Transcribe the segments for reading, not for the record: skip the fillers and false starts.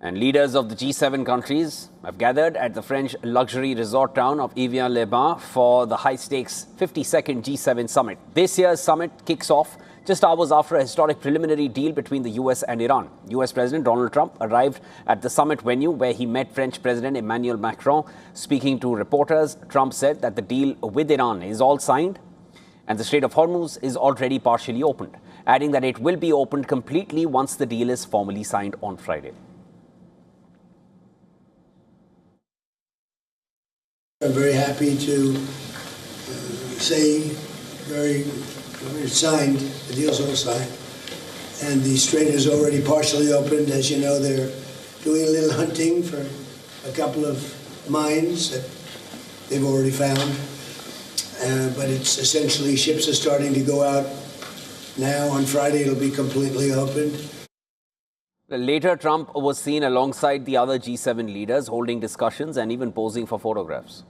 And leaders of the G7 countries have gathered at the French luxury resort town of Evian-les-Bains for the high-stakes 52nd G7 summit. This year's summit kicks off just hours after a historic preliminary deal between the US and Iran. US President Donald Trump arrived at the summit venue where he met French President Emmanuel Macron. Speaking to reporters, Trump said that the deal with Iran is all signed and the Strait of Hormuz is already partially opened, adding that it will be opened completely once the deal is formally signed on Friday. I'm very happy to say it's signed, the deal's all signed, and the strait is already partially opened. As you know, they're doing a little hunting for a couple of mines that they've already found, but it's essentially ships are starting to go out now. On Friday, it'll be completely opened. Later, Trump was seen alongside the other G7 leaders holding discussions and even posing for photographs.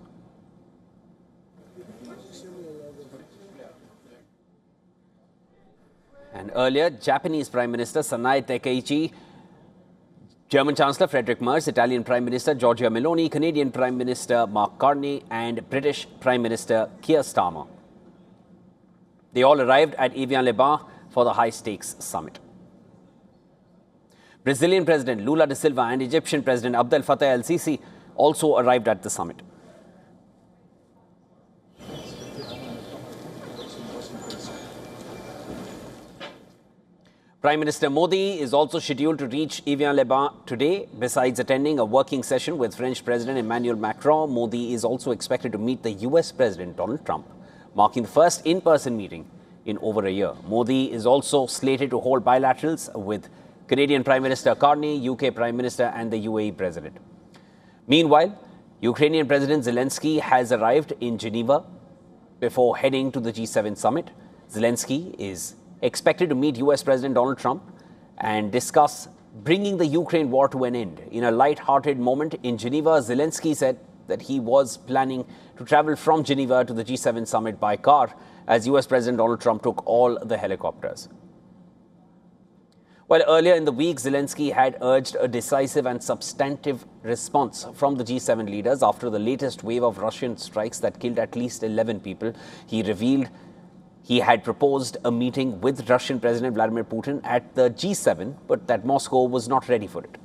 And earlier, Japanese Prime Minister Sanae Takaichi, German Chancellor Friedrich Merz, Italian Prime Minister Giorgia Meloni, Canadian Prime Minister Mark Carney and British Prime Minister Keir Starmer. They all arrived at Evian-les-Bains for the high-stakes summit. Brazilian President Lula da Silva and Egyptian President Abdel Fattah el-Sisi also arrived at the summit. Prime Minister Modi is also scheduled to reach Evian-les-Bains today. Besides attending a working session with French President Emmanuel Macron, Modi is also expected to meet the US President Donald Trump, marking the first in-person meeting in over a year. Modi is also slated to hold bilaterals with Canadian Prime Minister Carney, UK Prime Minister and the UAE President. Meanwhile, Ukrainian President Zelensky has arrived in Geneva before heading to the G7 summit. Zelensky is expected to meet US President Donald Trump and discuss bringing the Ukraine war to an end. In a light-hearted moment in Geneva, Zelensky said that he was planning to travel from Geneva to the G7 summit by car as US President Donald Trump took all the helicopters. While earlier in the week, Zelensky had urged a decisive and substantive response from the G7 leaders after the latest wave of Russian strikes that killed at least 11 people. He revealed he had proposed a meeting with Russian President Vladimir Putin at the G7, but that Moscow was not ready for it.